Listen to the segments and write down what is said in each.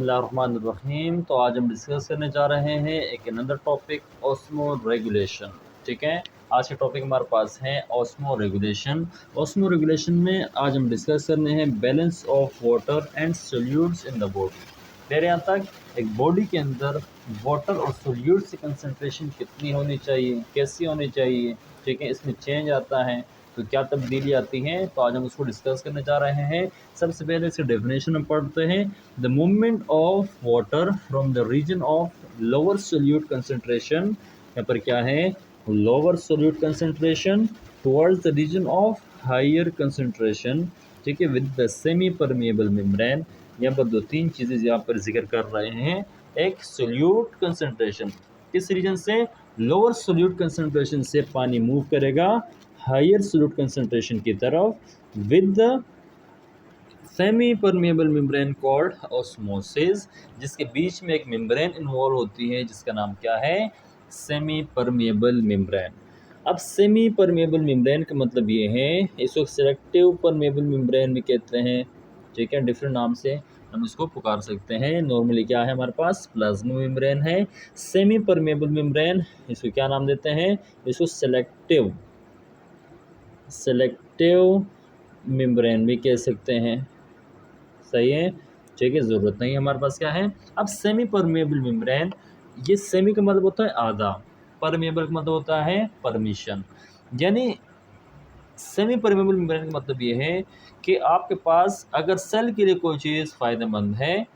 बिस्मिल्लाहिर्रहमानिर्रहीम। तो आज हम डिस्कस करने जा रहे हैं एक अनदर टॉपिक ऑस्मो रेगुलेशन। ठीक है, आज के टॉपिक हमारे पास है ऑस्मो रेगुलेशन। ऑस्मो रेगुलेशन में आज हम डिस्कस करने हैं balance of water and solutes in the body. मेरे यहाँ तक एक बॉडी के अंदर वाटर और सोल्यूट्स की कंसंट्रेशन कितनी होनी चाहिए, कैसी होनी चाहिए, ठीक है, इसमें चेंज आता है तो क्या तब्दीली आती है, तो आज हम उसको डिस्कस करने जा रहे हैं। सबसे पहले इसकी डेफिनेशन हम पढ़ते हैं। The movement of water from the region of lower solute concentration, यहाँ पर क्या है, lower solute concentration towards the region of higher concentration, ठीक है, with the semi permeable membrane. यहाँ पर दो तीन चीज़ें यहाँ पर जिक्र कर रहे हैं। एक सोल्यूट कंसंट्रेशन, किस रीजन से, लोअर सोल्यूट कंसंट्रेशन से पानी मूव करेगा हायर सोल्यूट कंसंट्रेशन की तरफ with the semi permeable membrane called osmosis, जिसके बीच में एक मेम्ब्रेन इन्वॉल्व होती है जिसका नाम क्या है, सेमी परमिएबल मेम्ब्रेन। अब सेमी परमिएबल मेम्ब्रेन का मतलब ये है, इसको सेलेक्टिव परमिएबल मेम्ब्रेन भी कहते हैं, ठीक है, डिफरेंट नाम से हम इसको पुकार सकते हैं। नॉर्मली क्या है हमारे पास, प्लाज्मा मेम्ब्रेन है। सेमी परमिएबल मेम्ब्रेन, इसको क्या नाम देते हैं, इसको सेलेक्टिव मेम्ब्रेन भी कह सकते हैं, सही है, ठीक है, ज़रूरत नहीं है हमारे पास क्या है। अब सेमी परमिएबल मेम्ब्रेन, ये सेमी का मतलब होता है आधा, परमिएबल का मतलब होता है परमिशन। यानी सेमी परमिएबल मेम्ब्रेन का मतलब ये है कि आपके पास अगर सेल के लिए कोई चीज़ फ़ायदेमंद है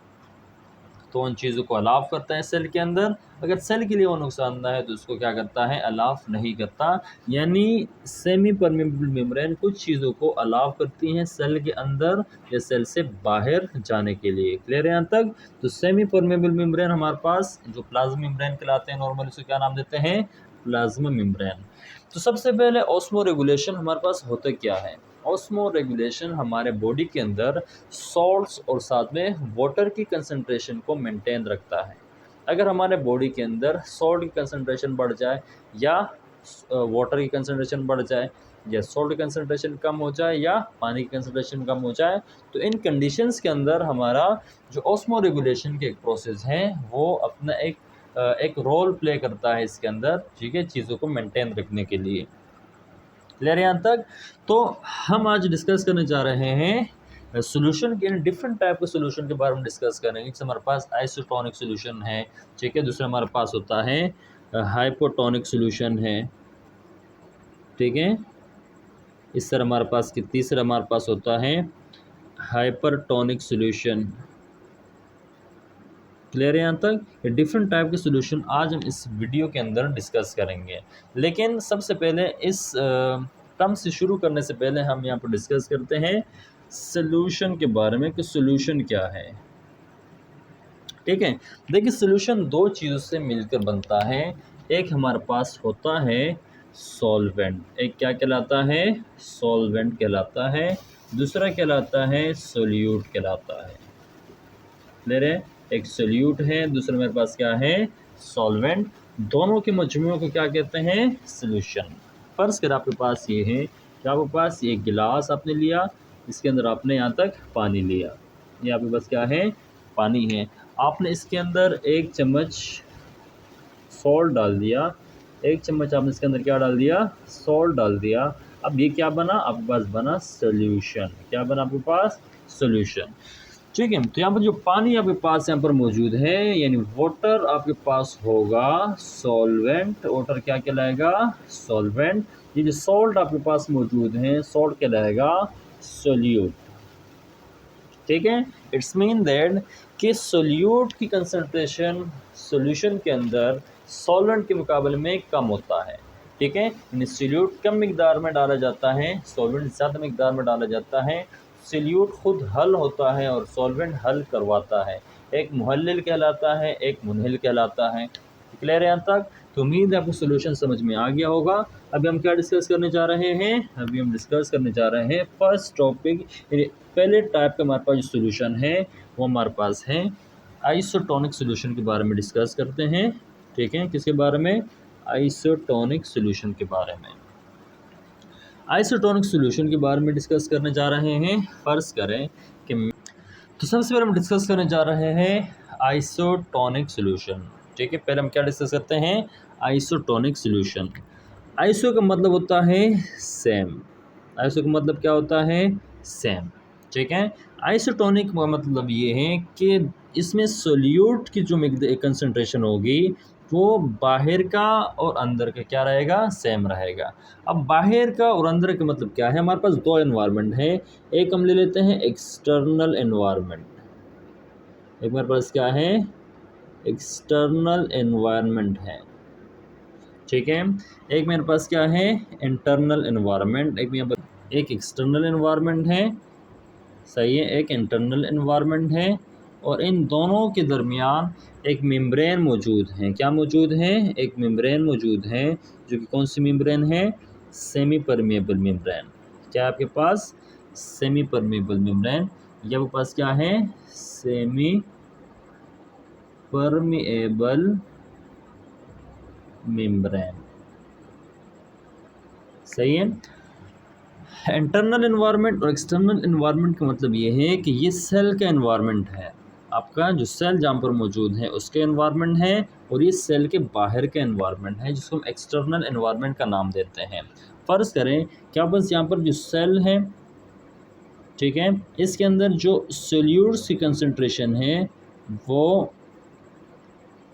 तो उन चीज़ों को अलाव करता है सेल के अंदर, अगर सेल के लिए वो नुकसानदायक है तो उसको क्या करता है, अलाव नहीं करता। यानी सेमी परमिएबल मेम्ब्रेन कुछ चीज़ों को अलाव करती हैं सेल के अंदर या सेल से बाहर जाने के लिए। क्लियर है यहाँ तक। तो सेमी परमिएबल मेम्ब्रेन हमारे पास जो प्लाज्मा मेम्ब्रेन कहलाते हैं, नॉर्मली उसको क्या नाम देते हैं, प्लाज्मा मेम्ब्रेन। तो सबसे पहले ऑस्मो रेगुलेशन हमारे पास होता क्या है। ऑस्मो रेगुलेशन हमारे बॉडी के अंदर सॉल्ट्स और साथ में वाटर की कंसंट्रेशन को मेंटेन रखता है। अगर हमारे बॉडी के अंदर सॉल्ट की कंसंट्रेशन बढ़ जाए या वाटर की कंसंट्रेशन बढ़ जाए या सॉल्ट की कंसंट्रेशन कम हो जाए या पानी की कंसंट्रेशन कम हो जाए, तो इन कंडीशंस के अंदर हमारा जो ऑस्मो रेगुलेशन के एक प्रोसेस है वो अपना एक रोल प्ले करता है इसके अंदर, ठीक है, चीज़ों को मेंटेन रखने के लिए। क्लियर यहाँ तक। तो हम आज डिस्कस करने जा रहे हैं सोल्यूशन के, डिफरेंट टाइप के सोल्यूशन के बारे में डिस्कस करेंगे। जैसे हमारे पास आइसोटोनिक सोल्यूशन है, ठीक है, दूसरा हमारे पास होता है हाइपोटोनिक सोल्यूशन है, ठीक है, इस तरह हमारे पास तीसरा हमारे पास होता है हाइपरटोनिक सोल्यूशन। क्लियर है यहाँ तक। डिफरेंट टाइप के सोल्यूशन आज हम इस वीडियो के अंदर डिस्कस करेंगे। लेकिन सबसे पहले इस टर्म से शुरू करने से पहले हम यहाँ पर डिस्कस करते हैं सोल्यूशन के बारे में कि सोल्यूशन क्या है। ठीक है, देखिए सोल्यूशन दो चीज़ों से मिलकर बनता है। एक हमारे पास होता है सॉल्वेंट, एक क्या कहलाता है, सॉल्वेंट कहलाता है, दूसरा कहलाता है सोल्यूट कहलाता है। क्लियर है, एक सोल्यूट है, दूसरा मेरे पास क्या है, सॉल्वेंट। दोनों के मजमूए को क्या कहते हैं, सोल्यूशन। फर्ज कर आपके पास ये है कि आपके पास ये गिलास आपने लिया, इसके अंदर आपने यहाँ तक पानी लिया, ये आपके पास क्या है, पानी है। आपने इसके अंदर एक चम्मच सॉल्ट डाल दिया, एक चम्मच आपने इसके अंदर क्या डाल दिया, सॉल्ट डाल दिया। अब ये क्या बना, आपके पास बना सोल्यूशन। क्या बना आपके पास, सोल्यूशन। ठीक है, तो यहाँ पर जो पानी आपके पास यहाँ पर मौजूद है यानी वाटर आपके पास होगा सॉल्वेंट। वाटर क्या कहलाएगा, सॉल्वेंट। ये जो सॉल्ट आपके पास मौजूद है, सॉल्ट कहलाएगा सोल्यूट। ठीक है, इट्स मीन दैट कि सोल्यूट की कंसंट्रेशन सॉल्यूशन के अंदर सॉल्वेंट के मुकाबले में कम होता है। ठीक है, यानी सोल्यूट कम मिकदार में डाला जाता है, सॉल्वेंट ज़्यादा मिकदार में डाला जाता है। सोल्यूट खुद हल होता है और सॉल्वेंट हल करवाता है। एक मुहल्लिल कहलाता है, एक मुनहिल कहलाता है। क्लियर है यहाँ तक। तो उम्मीद है आपको सोल्यूशन समझ में आ गया होगा। अभी हम क्या डिस्कस करने जा रहे हैं, अभी हम डिस्कस करने जा रहे हैं फर्स्ट टॉपिक। पहले टाइप का हमारे पास जो सोल्यूशन है वो हमारे पास है आइसोटोनिक सोल्यूशन के बारे में डिस्कस करते हैं। ठीक है, किसके बारे में, आइसोटोनिक सोल्यूशन के बारे में। आइसोटोनिक सोल्यूशन के बारे में डिस्कस करने जा रहे हैं। फर्ज करें कि तो सबसे पहले हम डिस्कस करने जा रहे हैं आइसोटोनिक सॉल्यूशन। ठीक है, पहले हम क्या डिस्कस करते हैं, आइसोटोनिक सॉल्यूशन। आइसो का मतलब होता है सेम। आइसो का मतलब क्या होता है, सेम। ठीक है, आइसोटोनिक का मतलब ये है कि इसमें सोल्यूट की जो कंसंट्रेशन होगी वो बाहर का और अंदर का क्या रहेगा, सेम रहेगा। अब बाहर का और अंदर का मतलब क्या है, हमारे पास दो एनवायरनमेंट है। एक हम ले लेते हैं एक्सटर्नल एनवायरनमेंट, एक हमारे पास क्या है, एक्सटर्नल एनवायरनमेंट है। ठीक है, एक मेरे पास क्या है, इंटरनल एनवायरनमेंट। एक एक्सटर्नल एनवायरनमेंट है, सही है, एक इंटरनल एनवायरनमेंट है। और इन दोनों के दरमियान एक मेम्ब्रेन मौजूद है। क्या मौजूद है, एक मेम्ब्रेन मौजूद है, जो कि कौन सी मेम्ब्रेन है, सेमी परमेबल मेम्ब्रेन। क्या आपके पास, सेमी परमेबल मेम्ब्रेन, या आपके पास क्या है, सेमी परमेबल मेम्ब्रेन। सही है। इंटरनल एनवायरनमेंट और एक्सटर्नल एनवायरनमेंट का मतलब ये है कि ये सेल का एनवायरनमेंट है, आपका जो सेल जहाँ पर मौजूद है उसके एनवायरनमेंट है, और ये सेल के बाहर का एनवायरनमेंट है, जिसको हम एक्सटर्नल एनवायरनमेंट का नाम देते हैं। फ़र्ज़ करें क्या बस यहाँ पर जो सेल है, ठीक है, इसके अंदर जो सोल्यूट्स की कंसंट्रेशन है वो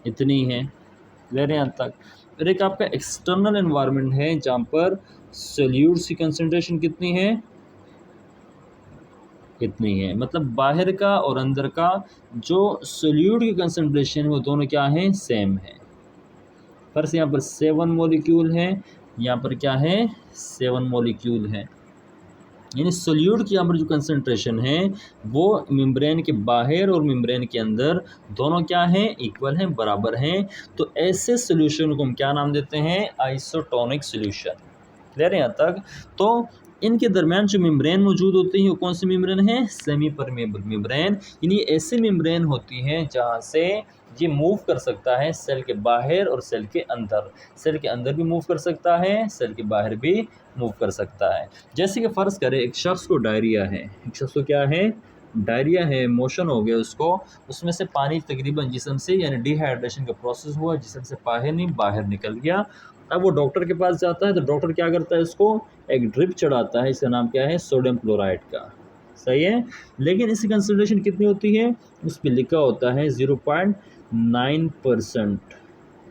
इतनी है, ले रहे हैं यहाँ तक। फिर एक आपका एक्सटर्नल एनवायरनमेंट है जहाँ पर सोल्यूट्स की कंसंट्रेशन कितनी है, इतनी है। मतलब बाहर का और अंदर का जो सोल्यूट की कंसंट्रेशन है वो दोनों क्या है, सेम है। फर्स्ट यहाँ पर 7 मॉलिक्यूल है, यहाँ पर क्या है, 7 मॉलिक्यूल है। यानी सोल्यूट की यहाँ पर जो कंसंट्रेशन है वो मेम्ब्रेन के बाहर और मेम्ब्रेन के अंदर दोनों क्या है, इक्वल हैं, बराबर हैं। तो ऐसे सोल्यूशन को हम क्या नाम देते हैं, आइसोटोनिक सोल्यूशन। क्लियर है यहाँ तक। तो इनके दरमियान जो मेम्ब्रेन मौजूद होती है वो कौन सी मेम्ब्रेन है, सेमी परमेबल मेम्ब्रेन। यानी ऐसी मेम्ब्रेन होती है जहाँ से ये मूव कर सकता है सेल के बाहर और सेल के अंदर। सेल के अंदर भी मूव कर सकता है, सेल के बाहर भी मूव कर सकता है। जैसे कि फ़र्ज़ करें एक शख्स को डायरिया है, एक शख्स को क्या है, डायरिया है, मोशन हो गया उसको, उसमें से पानी तकरीबन जिस्म से, यानी डिहाइड्रेशन का प्रोसेस हुआ, जिस्म से पानी बाहर निकल गया। अब वो डॉक्टर के पास जाता है तो डॉक्टर क्या करता है, इसको एक ड्रिप चढ़ाता है, इसका नाम क्या है, सोडियम क्लोराइड का। सही है। लेकिन इसकी कंसंट्रेशन कितनी होती है, उस पर लिखा होता है 0.9%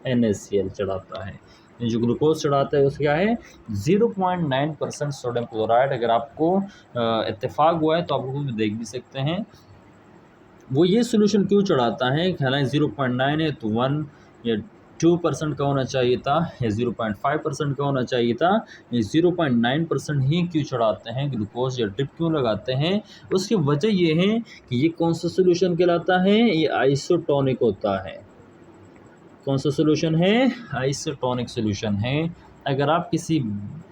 NaCl चढ़ाता है। जो ग्लूकोज चढ़ाता है उसका क्या है, 0.9% सोडियम क्लोराइड। अगर आपको इत्तेफाक हुआ है तो आप लोग देख भी सकते हैं वो ये सोल्यूशन क्यों चढ़ाता है। हालांकि 0.9 है तो 1 या 2% का होना चाहिए था, या 0.5% का होना चाहिए था। ये 0.9% ही क्यों चढ़ाते हैं, ग्लूकोज या ड्रिप क्यों लगाते हैं, उसकी वजह ये है कि ये कौन सा सोल्यूशन कहलाता है, ये आइसोटोनिक होता है। कौन सा सोल्यूशन है, आइसोटोनिक सोल्यूशन है। अगर आप किसी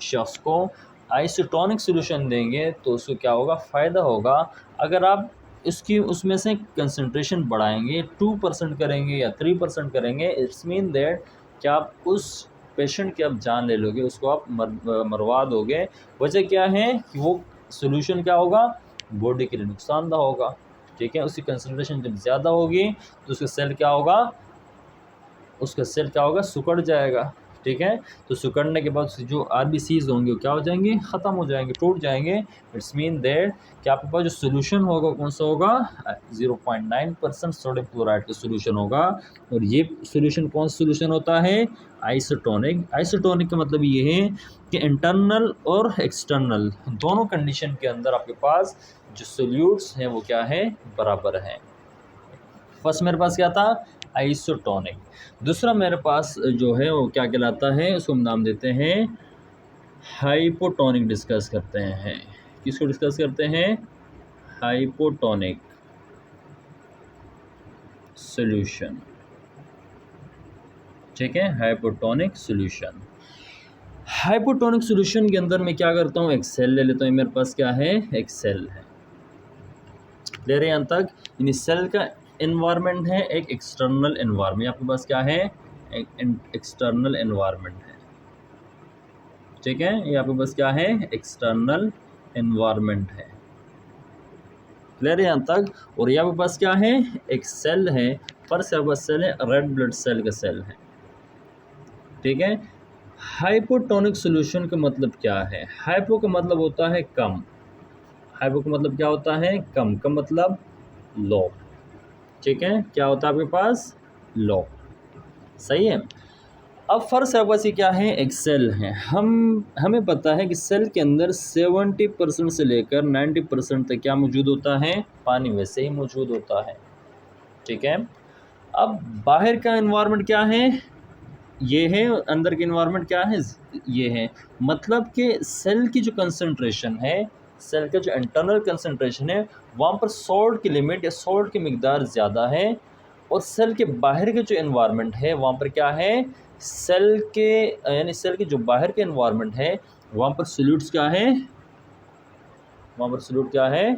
शख्स को आइसोटोनिक सोल्यूशन देंगे तो उसको क्या होगा, फ़ायदा होगा। अगर आप इसकी उसमें से कंसंट्रेशन बढ़ाएंगे, 2% करेंगे या 3% करेंगे, इट्स मीन दैट कि आप उस पेशेंट की आप जान ले लोगे, उसको आप मरवा दोगे। वजह क्या है कि वो सोल्यूशन क्या होगा, बॉडी के लिए नुकसानदा होगा। ठीक है, उसकी कंसंट्रेशन जब ज़्यादा होगी तो उसका सेल क्या होगा, उसका सेल क्या होगा, सिकुड़ जाएगा। ठीक है, तो सिकुड़ने के बाद जो RBCs होंगे वो क्या हो जाएंगे, ख़त्म हो जाएंगे, टूट जाएंगे। इट्स मीन दैट कि आपके पास जो सोल्यूशन होगा कौन सा होगा, 0.9% सोडियम क्लोराइड का सोल्यूशन होगा। और ये सोल्यूशन कौन सा सोल्यूशन होता है, आइसोटोनिक। आइसोटोनिक का मतलब ये है कि इंटरनल और एक्सटर्नल दोनों कंडीशन के अंदर आपके पास जो सोल्यूट्स हैं वो क्या है, बराबर हैं। फर्स्ट मेरे पास क्या था, आइसोटोनिक। दूसरा मेरे पास जो है वो क्या कहलाता है, उसको हम नाम देते हैं हाइपोटोनिक। डिस्कस करते हैं, किसको डिस्कस करते हैं, हाइपोटोनिक सॉल्यूशन। ठीक है, हाइपोटोनिक सॉल्यूशन। हाइपोटोनिक सॉल्यूशन के अंदर मैं क्या करता हूँ, एक सेल ले लेता हूँ। मेरे पास क्या है, एक सेल है, ले रहे हैं यहाँ तक। यानी सेल का एनवायरनमेंट है एक एक्सटर्नल एनवायरनमेंट, आपके पास क्या है, एक एक्सटर्नल एनवायरनमेंट है। ठीक है, ये आपके पास क्या है, एक्सटर्नल एनवायरनमेंट है। क्लियर है यहाँ तक। और यहाँ पे पास क्या है, एक सेल है, फर्स्ट यहाँ पास सेल है, रेड ब्लड सेल का सेल है, ठीक है। हाइपोटोनिक सॉल्यूशन का मतलब क्या है? हाइपो का मतलब होता है कम, हाइपो का मतलब क्या होता है, कम, कम मतलब लो, ठीक है। क्या होता है आपके पास, लो, सही है। अब फर्स्ट सर्वसी क्या है, एक सेल है। हमें पता है कि सेल के अंदर 70% से लेकर 90% तक क्या मौजूद होता है, पानी वैसे ही मौजूद होता है, ठीक है। अब बाहर का एनवायरनमेंट क्या है, ये है, अंदर की इन्वायरमेंट क्या है, ये है। मतलब कि सेल की जो कंसंट्रेशन है, सेल का जो इंटरनल कंसंट्रेशन है, वहाँ पर सॉल्ट की लिमिट या सॉल्ट की मिकदार ज़्यादा है। और सेल के बाहर के जो इन्वायरमेंट है, वहाँ पर क्या है, सेल के यानी सेल के जो बाहर के इन्वायरमेंट है, वहाँ पर सोल्यूट्स क्या है, वहाँ पर सोल्यूट क्या है,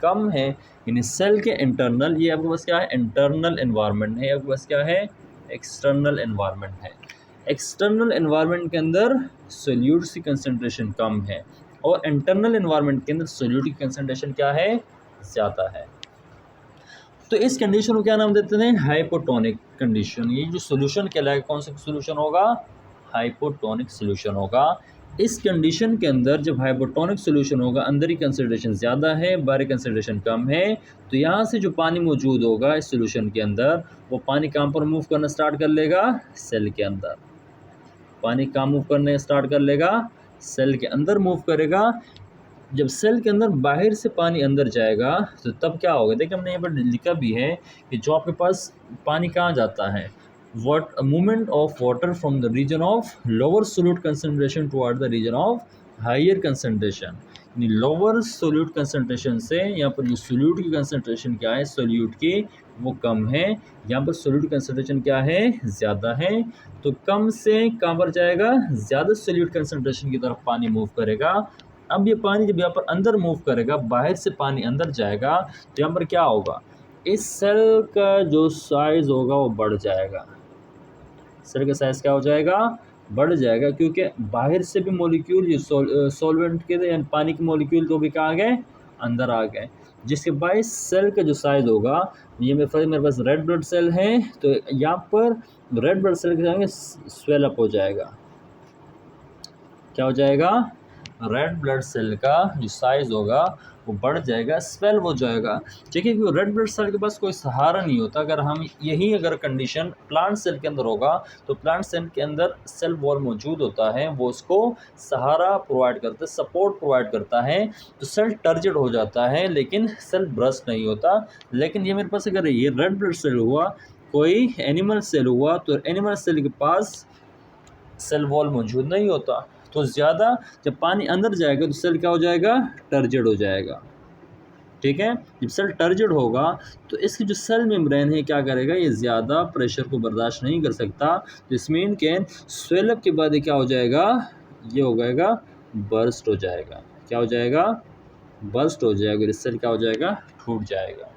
कम है। यानी सेल के इंटरनल, ये आपके पास क्या है, इंटरनल एनवायरनमेंट है, आपके पास क्या है, एक्सटर्नल एनवायरनमेंट है। एक्सटर्नल एनवायरनमेंट के अंदर सोल्यूट्स की कंसंट्रेशन कम है, और इंटरनल एनवायरनमेंट के अंदर सोल्यूट की कंसंट्रेशन क्या है, ज़्यादा है। तो इस कंडीशन को क्या नाम देते हैं, हाइपोटोनिक कंडीशन। ये जो सोल्यूशन कहलाएगा, कौन सा सोल्यूशन होगा, हाइपोटोनिक सोल्यूशन होगा। इस कंडीशन के अंदर जब हाइपोटोनिक सोल्यूशन होगा, अंदर ही कंसंट्रेशन ज़्यादा है, बाहरी कंसंट्रेशन कम है, तो यहाँ से जो पानी मौजूद होगा इस सोल्यूशन के अंदर, वो पानी कहाँ पर मूव करना स्टार्ट कर लेगा, सेल के अंदर। पानी कहाँ मूव करने स्टार्ट कर लेगा, सेल के अंदर मूव करेगा। जब सेल के अंदर बाहर से पानी अंदर जाएगा तो तब क्या होगा, देखिए हमने यहाँ पर लिखा भी है कि जो आपके पास पानी कहाँ जाता है, what movement of water from the region of lower solute concentration toward the region of higher concentration। यानी लोअर सोल्यूट कंसनट्रेशन से यहाँ पर जो सोल्यूट की कंसनट्रेशन क्या है, सोल्यूट की, वो कम है। यहाँ पर सोल्यूट कंसनट्रेशन क्या है, ज़्यादा है। तो कम से कहाँ पर जाएगा, ज़्यादा सोल्यूट कंसनट्रेशन की तरफ पानी मूव करेगा। अब ये पानी जब यहाँ पर अंदर मूव करेगा, बाहर से पानी अंदर जाएगा, तो यहाँ पर क्या होगा, इस सेल का जो साइज़ होगा वो बढ़ जाएगा। सेल का साइज़ क्या हो जाएगा, बढ़ जाएगा, क्योंकि बाहर से भी मॉलिक्यूल, ये सॉल्वेंट के यानी पानी के मॉलिक्यूल तो भी कहाँ आ गए, अंदर आ गए, जिसके बायस सेल का जो साइज़ होगा, ये मेरे पास रेड ब्लड सेल है, तो यहाँ पर रेड ब्लड सेल के जाएंगे स्वेल अप हो जाएगा। क्या हो जाएगा, रेड ब्लड सेल का जो साइज़ होगा वो बढ़ जाएगा, स्वेल हो जाएगा, ठीक है। क्योंकि रेड ब्लड सेल के पास कोई सहारा नहीं होता। अगर हम यही अगर कंडीशन प्लांट सेल के अंदर होगा, तो प्लांट सेल के अंदर सेल वॉल मौजूद होता है, वो उसको सहारा प्रोवाइड करता है, सपोर्ट प्रोवाइड करता है, तो सेल टर्जिड हो जाता है, लेकिन सेल ब्रस्ट नहीं होता। लेकिन ये मेरे पास अगर ये रेड ब्लड सेल हुआ, कोई एनिमल सेल हुआ, तो एनिमल सेल के पास सेल वॉल मौजूद नहीं होता, तो ज़्यादा जब पानी अंदर जाएगा तो सेल क्या हो जाएगा, टर्जिड हो जाएगा, ठीक है। जब सेल टर्जिड होगा तो इसकी जो सेल मेम्ब्रेन है क्या करेगा, ये ज़्यादा प्रेशर को बर्दाश्त नहीं कर सकता, तो इस मीन के स्वेलअप के बाद ये क्या हो जाएगा, ये हो जाएगा बर्स्ट हो जाएगा। क्या हो जाएगा, बर्स्ट हो जाएगा, सेल क्या हो जाएगा, टूट जाएगा।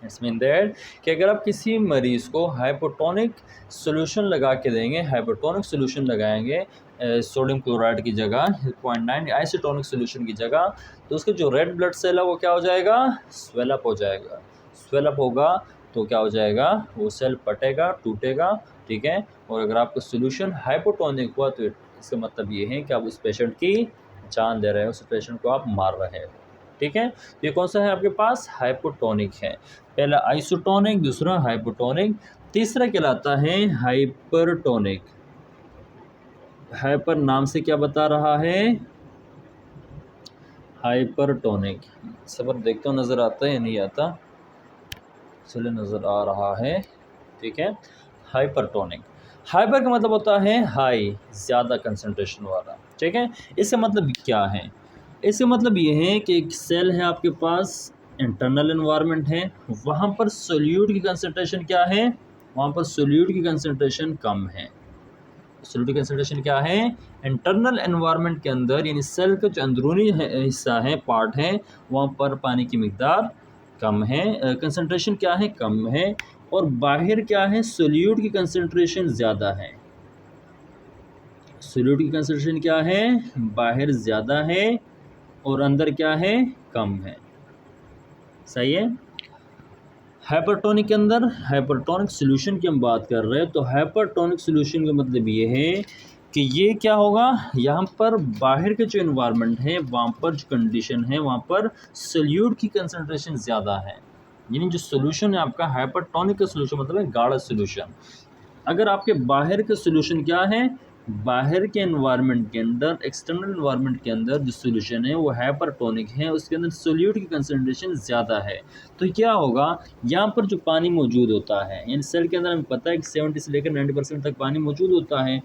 इट्स मीन दैट कि अगर आप किसी मरीज़ को हाइपोटोनिक सोल्यूशन लगा के देंगे, हाइपोटोनिक सोल्यूशन लगाएंगे सोडियम क्लोराइड की जगह, 0.9 आइसोटोनिक सोल्यूशन की जगह, तो उसके जो रेड ब्लड सेल है वो क्या हो जाएगा, स्वेलअप हो जाएगा। स्वेलअप होगा तो क्या हो जाएगा, वो सेल फटेगा, टूटेगा, ठीक है। और अगर आपका सोल्यूशन हाइपोटोनिक हुआ तो इसका मतलब ये है कि आप उस पेशेंट की जान दे रहे हैं, उस पेशेंट को आप मार रहे हैं, ठीक है। ये कौन सा है आपके पास, हाइपोटोनिक है। पहला आइसोटोनिक, दूसरा हाइपोटोनिक, तीसरा कहलाता है हाइपरटोनिक। हाइपर नाम से क्या बता रहा है, हाइपरटोनिक। सबर देखते हो नज़र आता है या नहीं आता, चले नज़र आ रहा है, ठीक है। हाइपरटोनिक, हाइपर का मतलब होता है हाई, ज़्यादा कंसंट्रेशन वाला, ठीक है। इसका मतलब क्या है, इसका मतलब ये है कि एक सेल है आपके पास, इंटरनल एनवायरनमेंट है, वहाँ पर सोल्यूट की कंसंट्रेशन क्या है, वहाँ पर सोल्यूट की कंसंट्रेशन कम है। सोल्यूट की कंसंट्रेशन क्या है, इंटरनल एनवायरनमेंट के अंदर, यानी सेल का जो अंदरूनी हिस्सा है, पार्ट है, वहाँ पर पानी की मिकदार कम है, कंसंट्रेशन क्या है, कम है। और बाहर क्या है, सोल्यूट की कंसंट्रेशन ज़्यादा है। सोल्यूट की कंसंट्रेशन क्या है, बाहर ज़्यादा है, और अंदर क्या है, कम है। सही है। हाइपरटोनिक के अंदर हाइपरटोनिक सोल्यूशन की हम बात कर रहे हैं, तो हाइपरटोनिक सोल्यूशन का मतलब ये है कि ये क्या होगा, यहाँ पर बाहर के जो इन्वायरमेंट है वहाँ पर जो कंडीशन है वहाँ पर सोल्यूट की कंसनट्रेशन ज़्यादा है। यानी जो सोल्यूशन है आपका हाइपरटोनिक का सोल्यूशन मतलब है गाढ़ा सोल्यूशन। अगर आपके बाहर के सोल्यूशन क्या है, बाहर के एनवायरनमेंट के अंदर, एक्सटर्नल एनवायरनमेंट के अंदर जो सोल्यूशन है वो हाइपरटोनिक है, उसके अंदर सोल्यूट की कंसनट्रेशन ज़्यादा है। तो क्या होगा, यहाँ पर जो पानी मौजूद होता है, यानी सेल के अंदर हमें पता है कि 70 से लेकर 90% तक पानी मौजूद होता है,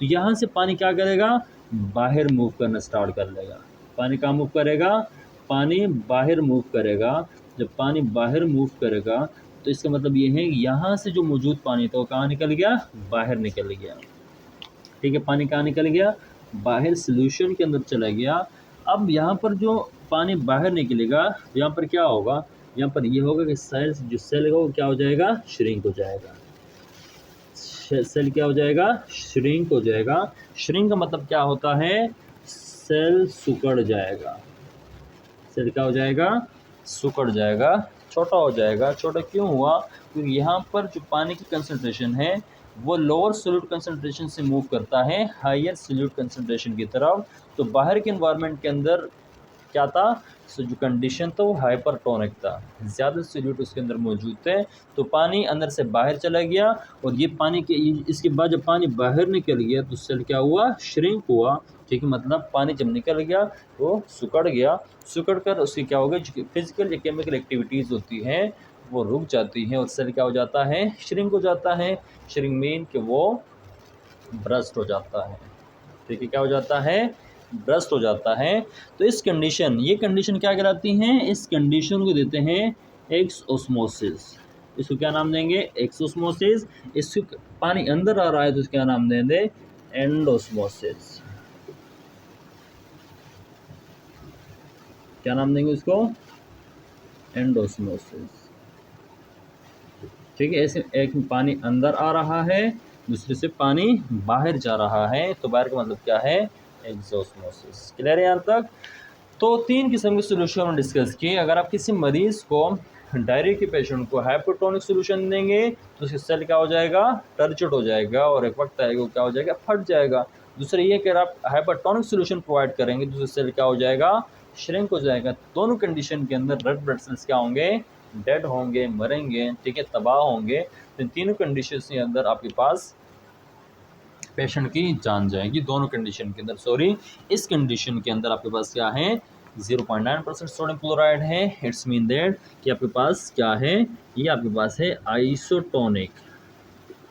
तो यहाँ से पानी क्या करेगा, बाहर मूव करना स्टार्ट कर लेगा। पानी कहाँ मूव करेगा, पानी बाहर मूव करेगा। जब पानी बाहर मूव करेगा तो इसका मतलब ये है कि यहाँ से जो मौजूद पानी था वो कहाँ निकल गया, बाहर निकल गया। ठीक है, पानी कहाँ निकल गया, बाहर सोल्यूशन के अंदर चला गया। अब यहाँ पर जो पानी बाहर निकलेगा तो यहाँ पर क्या होगा, यहाँ पर ये होगा कि सेल जो सेल है वो क्या हो जाएगा, श्रिंक हो जाएगा। सेल क्या हो जाएगा, श्रिंक हो जाएगा। श्रिंक का मतलब क्या होता है, सेल सिकुड़ जाएगा। सेल क्या हो जाएगा, सिकुड़ जाएगा, छोटा हो जाएगा। छोटा क्यों हुआ, क्योंकि यहाँ पर जो पानी की कंसंट्रेशन है वो लोअर सोल्यूट कंसंट्रेशन से मूव करता है हायर सोल्यूट कंसंट्रेशन की तरफ। तो बाहर के एनवायरनमेंट के अंदर क्या था, सो जो कंडीशन था वो हाइपरटोनिक था, ज़्यादा सोल्यूट उसके अंदर मौजूद थे। तो पानी अंदर से बाहर चला गया, और ये पानी के इसके बाद जब पानी बाहर निकल गया तो सेल क्या हुआ, श्रिंक हुआ। ठीक है, मतलब पानी जब निकल गया वो सिकुड़ गया। सिकुड़ कर उसकी क्या होगा, जो फिजिकल या केमिकल एक्टिविटीज़ होती हैं वो रुक जाती हैं, और सेल क्या हो जाता है, श्रिंक हो जाता है। श्रिंक मीन कि वो ब्रस्ट हो जाता है। ठीक है, क्या हो जाता है, ब्रस्ट हो जाता है। तो इस कंडीशन, ये कंडीशन क्या कहलाती हैं, इस कंडीशन को देते हैं एक्स ऑस्मोसिस। इसको क्या नाम देंगे, एक्स ऑस्मोसिस। इसको पानी अंदर आ रहा है तो इसका क्या नाम देंगे, एंडोस्मोसिस। क्या नाम देंगे उसको, एंडोस्मोसिस। ठीक है, ऐसे एक पानी अंदर आ रहा है, दूसरे से पानी बाहर जा रहा है, तो बाहर का मतलब क्या है, एक्सोस्मोसिस। क्लियर है यहाँ तक। तो 3 किस्म के सोल्यूशन हमने डिस्कस किए। अगर आप किसी मरीज़ को, डायरिया के पेशेंट को हाइपोटोनिक सोल्यूशन देंगे तो उसका सेल क्या हो जाएगा, टर्चुट हो जाएगा, और एक वक्त आएगा वो क्या हो जाएगा, फट जाएगा। दूसरा ये कि अगर आप हाइपोटोनिक सोल्यूशन प्रोवाइड करेंगे तो उसका सेल क्या हो जाएगा, श्रिंक हो जाएगा। दोनों कंडीशन के अंदर रेड ब्लड सेल्स क्या होंगे, डेड होंगे, मरेंगे। ठीक है, तबाह होंगे। तो इन तीनों कंडीशन के अंदर आपके पास पेशेंट की जान जाएगी, दोनों कंडीशन के अंदर। सॉरी, इस कंडीशन के अंदर आपके पास क्या है, 0.9% सोडियम क्लोराइड है। इट्स मीन दैट कि आपके पास क्या है, ये आपके पास है आइसोटोनिक।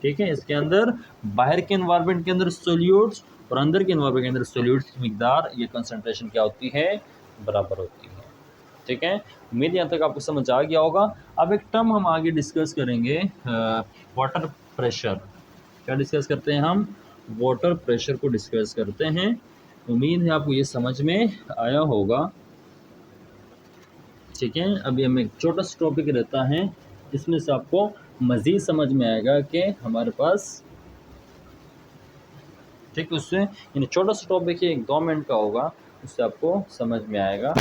ठीक है, इसके अंदर बाहर के एनवायरनमेंट के अंदर सोल्यूट्स और अंदर के एनवायरनमेंट के अंदर सोल्यूट्स की मिकदार, ये कंसनट्रेशन क्या होती है, बराबर होती है। ठीक है, उम्मीद यहाँ तक आपको समझ आ गया होगा। अब एक टर्म हम आगे डिस्कस करेंगे, वाटर प्रेशर। क्या डिस्कस करते हैं हम, वाटर प्रेशर को डिस्कस करते हैं। उम्मीद है आपको ये समझ में आया होगा। ठीक है, अभी हमें एक छोटा सा टॉपिक रहता है, इसमें से आपको मज़ीद समझ में आएगा कि हमारे पास, ठीक है, उससे यानी छोटा सा टॉपिक है, 1-2 मिनट का होगा, उससे आपको समझ में आएगा।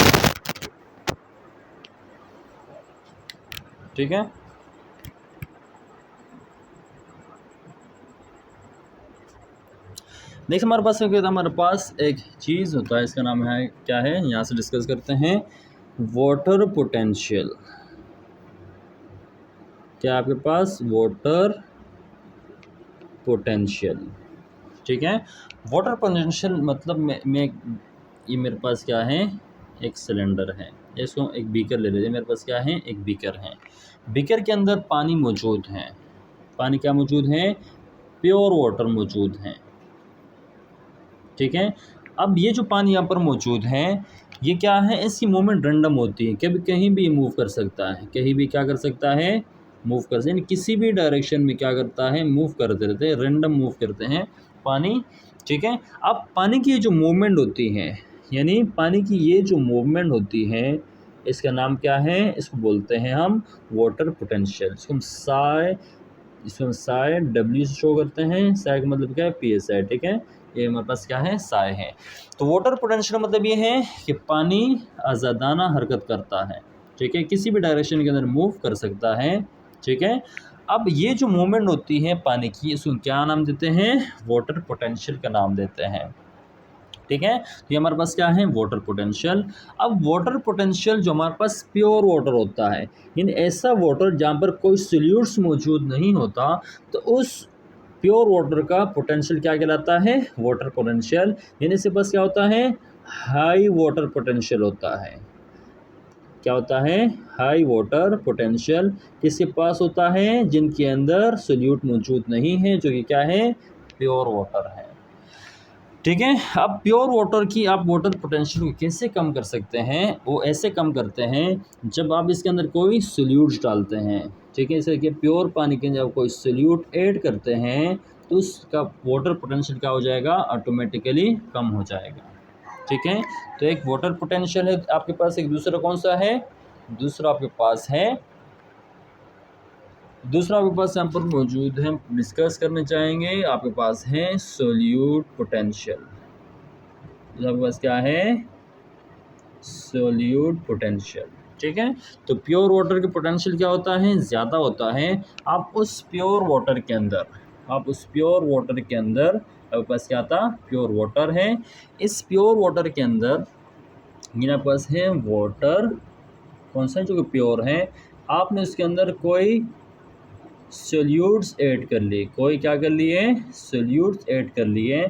ठीक है, देखिए हमारे पास एक चीज़ होता है, इसका नाम है क्या है, यहाँ से डिस्कस करते हैं, वाटर पोटेंशियल। क्या आपके पास, वाटर पोटेंशियल। ठीक है, वाटर पोटेंशियल मतलब मैं ये मेरे पास क्या है, एक सिलेंडर है, इसको एक बीकर ले लीजिए। मेरे पास क्या है, एक बीकर है। बीकर के अंदर पानी मौजूद है। पानी क्या मौजूद है, प्योर वाटर मौजूद है। ठीक है, अब ये जो पानी यहाँ पर मौजूद है, ये क्या है, इसकी मूवमेंट रैंडम होती है, कभी कहीं भी मूव कर सकता है, कहीं भी क्या कर सकता है, मूव कर सकता है, किसी भी डायरेक्शन में क्या करता है, मूव करते रहते हैं, रैंडम मूव करते हैं पानी। ठीक है, अब पानी की जो मूवमेंट होती है, यानी पानी की ये जो मूवमेंट होती है, इसका नाम क्या है, इसको बोलते हैं हम वाटर पोटेंशियल। इसको हम साई डब्ल्यू से शो करते हैं। साई का मतलब क्या है, PSI। ठीक है, ये हमारे पास क्या है, साई है। तो वाटर पोटेंशियल का मतलब ये है कि पानी आज़ादाना हरकत करता है। ठीक है, किसी भी डायरेक्शन के अंदर मूव कर सकता है। ठीक है, अब ये जो मूवमेंट होती है पानी की, इसको क्या नाम देते हैं? वाटर पोटेंशियल का नाम देते हैं। ठीक है, तो ये हमारे पास क्या है? Water potential. अब वाटर पोटेंशियल जो हमारे पास प्योर वाटर होता है, यानी ऐसा वाटर जहाँ पर कोई सोल्यूट्स मौजूद नहीं होता, तो उस प्योर वाटर का पोटेंशियल क्या कहलाता है? Water potential. यानी इसके पास क्या होता है? हाई वाटर पोटेंशियल होता है। क्या होता है? High water potential. किसके पास होता है? जिनके अंदर सोल्यूट मौजूद नहीं है, जो कि क्या है? प्योर वाटर है। ठीक है, अब प्योर वाटर की आप वाटर पोटेंशियल को कैसे कम कर सकते हैं? वो ऐसे कम करते हैं जब आप इसके अंदर कोई सोल्यूट्स डालते हैं। ठीक है, जैसे कि प्योर पानी के अंदर आप कोई सोल्यूट ऐड करते हैं, तो उसका वाटर पोटेंशियल क्या हो जाएगा? ऑटोमेटिकली कम हो जाएगा। ठीक है, तो एक वाटर पोटेंशियल है आपके पास, एक दूसरा कौन सा है? दूसरा आपके पास यहाँ पर मौजूद है, डिस्कस करने चाहेंगे। आपके पास है सोल्यूट पोटेंशियल। आपके पास क्या है? Solute potential. ठीक है, तो प्योर वाटर की पोटेंशियल क्या होता है? ज़्यादा होता है। आप उस प्योर वाटर के अंदर आपके पास क्या था? प्योर वाटर है। इस प्योर वाटर के अंदर मेरे पास है वाटर, कौन सा जो कि प्योर है। आपने उसके अंदर कोई सोल्यूट्स ऐड कर लिए, कोई क्या कर लिए? सोल्यूट्स ऐड कर लिए।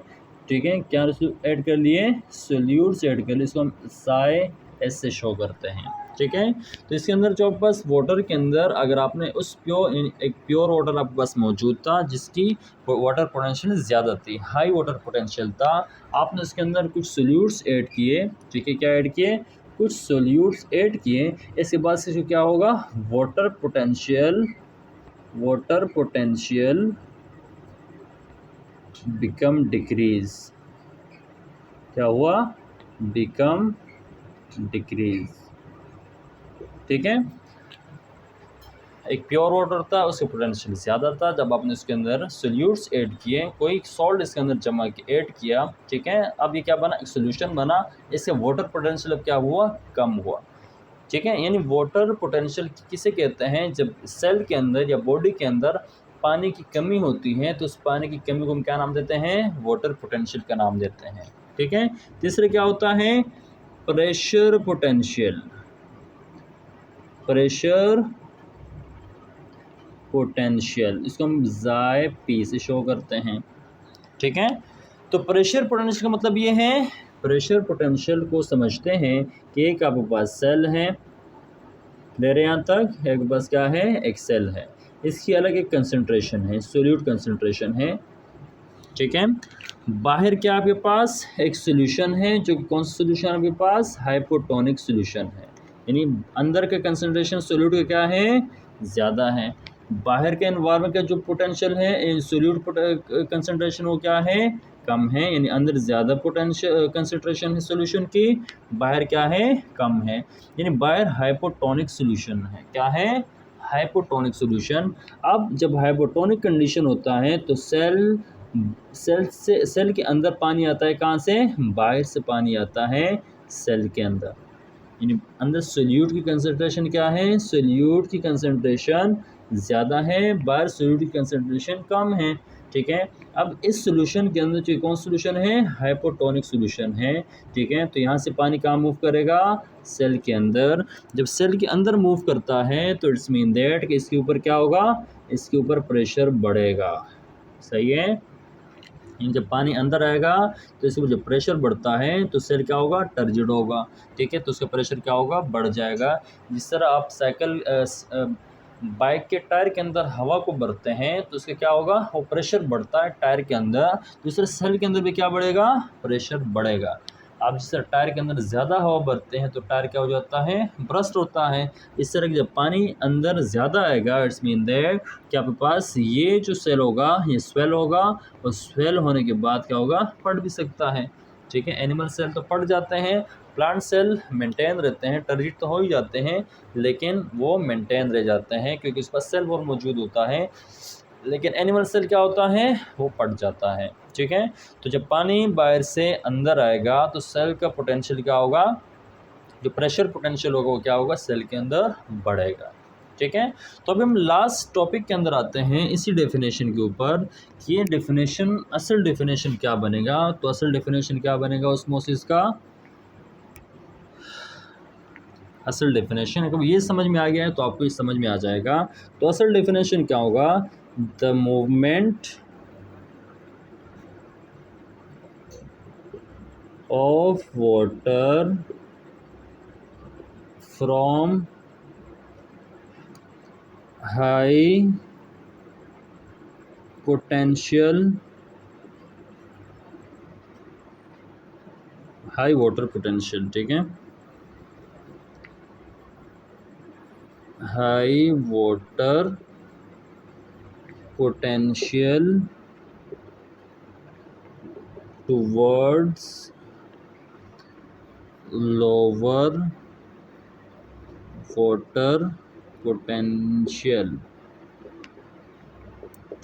ठीक है, क्या ऐड कर लिए? सोल्यूट्स ऐड कर लिए। इसको हम साई एस से शो करते हैं। ठीक है, तो इसके अंदर जो आपके पास वाटर के अंदर अगर आपने उस एक प्योर वाटर आपके पास मौजूद था, जिसकी वाटर पोटेंशियल ज़्यादा थी, हाई वाटर पोटेंशियल था, आपने उसके अंदर कुछ सोल्यूट्स ऐड किए। ठीक है, क्या ऐड किए? कुछ सोल्यूट्स ऐड किए। इसके बाद से जो क्या होगा? Water potential become decrease. क्या हुआ? Become decrease. ठीक है, एक प्योर वाटर था, उसका पोटेंशियल ज़्यादा था। जब आपने उसके अंदर सोल्यूट्स ऐड किए, कोई सॉल्ट इसके अंदर जमा के ऐड किया, ठीक है, अब ये क्या बना? एक सोल्यूशन बना। इससे वाटर पोटेंशियल अब क्या हुआ? कम हुआ। ठीक है, यानी वाटर पोटेंशियल किसे कहते हैं? जब सेल के अंदर या बॉडी के अंदर पानी की कमी होती है, तो उस पानी की कमी को हम क्या नाम देते हैं? वाटर पोटेंशियल का नाम देते हैं। ठीक है, तीसरे क्या होता है? Pressure potential. इसको हम ज़ाय पी से शो करते हैं। ठीक है, तो प्रेशर पोटेंशियल का मतलब ये है, प्रेशर पोटेंशियल को समझते हैं कि एक आपके पास सेल है, ले रहे यहाँ तक, एक बस क्या है? एक सेल है। इसकी अलग एक कंसंट्रेशन है, सोल्यूट कंसंट्रेशन है। ठीक है, बाहर क्या आपके पास? एक सोल्यूशन है, जो कि कौन सा सोल्यूशन आपके पास? हाइपोटोनिक सोल्यूशन है। यानी अंदर का कंसंट्रेशन सोल्यूट का क्या है? ज़्यादा है। बाहर के एनवायरनमेंट का जो पोटेंशियल है, सोल्यूट कंसंट्रेशन वो क्या है? कम है। यानी अंदर ज़्यादा पोटेंशियल कंसंट्रेशन है सोल्यूशन की, बाहर क्या है? कम है। यानी बाहर हाइपोटोनिक सोल्यूशन है। क्या है? Hypotonic solution. अब जब हाइपोटोनिक कंडीशन होता है, तो सेल के अंदर पानी आता है, कहाँ से? बाहर से पानी आता है सेल के अंदर। यानी अंदर सोल्यूट की कंसंट्रेशन क्या है? सोल्यूट की कंसंट्रेशन ज़्यादा है, बाहर सोल्यूट की कंसंट्रेशन कम है। ठीक है, अब इस सोल्यूशन के अंदर जो कौन सोल्यूशन है? हाइपोटोनिक सोल्यूशन है। ठीक है, तो यहाँ से पानी कहाँ मूव करेगा? सेल के अंदर। जब सेल के अंदर मूव करता है, तो इट्स मीन दैट कि इसके ऊपर क्या होगा? इसके ऊपर प्रेशर बढ़ेगा। सही है, जब पानी अंदर आएगा, तो इसके ऊपर जब प्रेशर बढ़ता है, तो सेल क्या होगा? टर्जिड होगा। ठीक है, तो उसका प्रेशर क्या होगा? बढ़ जाएगा। जिस तरह आप बाइक के टायर के अंदर हवा को भरते हैं, तो उसका क्या होगा? वो प्रेशर बढ़ता है टायर के अंदर। दूसरे सेल के अंदर भी क्या बढ़ेगा? प्रेशर बढ़ेगा। आप जिस तरह टायर के अंदर ज़्यादा हवा भरते हैं, तो टायर क्या हो जाता है? ब्रस्ट होता है। इस तरह जब पानी अंदर ज़्यादा आएगा, इट्स मीन दैट कि आपके पास ये जो सेल होगा, ये स्वेल होगा, और स्वेल होने के बाद क्या होगा? फट भी सकता है। ठीक है, एनिमल सेल तो फट जाते हैं, प्लांट सेल मेंटेन रहते हैं, टर्जिट तो हो ही जाते हैं, लेकिन वो मेंटेन रह जाते हैं क्योंकि उसके पास सेल वॉल मौजूद होता है। लेकिन एनिमल सेल क्या होता है? वो फट जाता है। ठीक है, तो जब पानी बाहर से अंदर आएगा, तो सेल का पोटेंशियल क्या होगा? जो प्रेशर पोटेंशियल होगा वो क्या होगा, सेल के अंदर बढ़ेगा। ठीक है, तो अभी हम लास्ट टॉपिक के अंदर आते हैं इसी डेफिनेशन के ऊपर कि ये डेफिनेशन, असल डेफिनेशन क्या बनेगा। तो असल डेफिनेशन क्या बनेगा ऑस्मोसिस का, असल डेफिनेशन अगर ये समझ में आ गया है तो आपको ये समझ में आ जाएगा। तो असल डेफिनेशन क्या होगा, the movement of water from high potential, high water potential, ठीक है, high water potential towards lower water potential.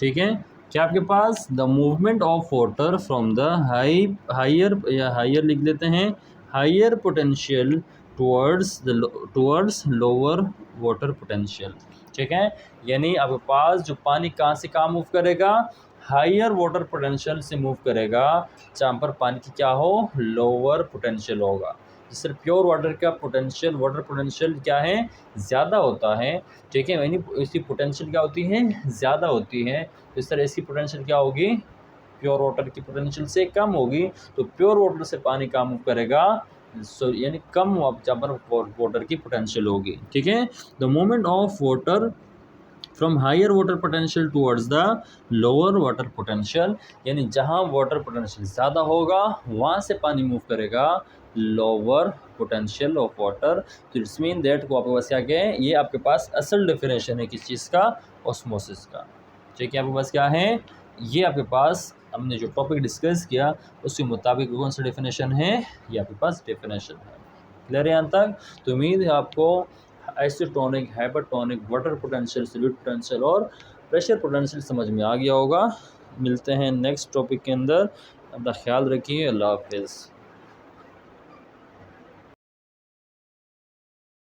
ठीक है, क्या आपके पास the movement of water from the higher, या हाइयर लिख लेते हैं, higher potential towards lower water potential. ठीक है, यानी आपके पास जो पानी कहाँ से कहाँ मूव करेगा, हाइयर वाटर पोटेंशियल से मूव करेगा, जहाँ पर पानी की क्या हो, लोअर पोटेंशियल होगा। जिससे प्योर वाटर का पोटेंशियल, वाटर पोटेंशियल क्या है, ज़्यादा होता है। ठीक है, यानी इसकी पोटेंशियल क्या होती है, ज़्यादा होती है। तो इस तरह इसकी पोटेंशियल क्या होगी, प्योर वाटर की पोटेंशियल से कम होगी। तो प्योर वाटर से पानी कम मूव करेगा, यानी कम जहाँ पर वाटर की पोटेंशियल होगी। ठीक है, the movement of water from higher water potential towards the lower water potential, यानी जहाँ वाटर पोटेंशियल ज़्यादा होगा वहाँ से पानी मूव करेगा लोअर पोटेंशियल ऑफ वाटर। तो इट्स मीन दैट को आपके पास क्या है, ये आपके पास असल डेफिनेशन है किस चीज़ का, ऑस्मोसिस का। ठीक है, आपके पास क्या है, ये आपके पास हमने जो टॉपिक डिस्कस किया उसके मुताबिक कौन सा डेफिनेशन है, ये आपके पास डेफिनेशन है। क्लियर है यहाँ तक। तो उम्मीद है आपको isotonic, hypertonic, water potential, solute potential और प्रेशर पोटेंशियल समझ में आ गया होगा। मिलते हैं नेक्स्ट टॉपिक के अंदर, अपना ख्याल रखिए, अल्लाह हाफिज़।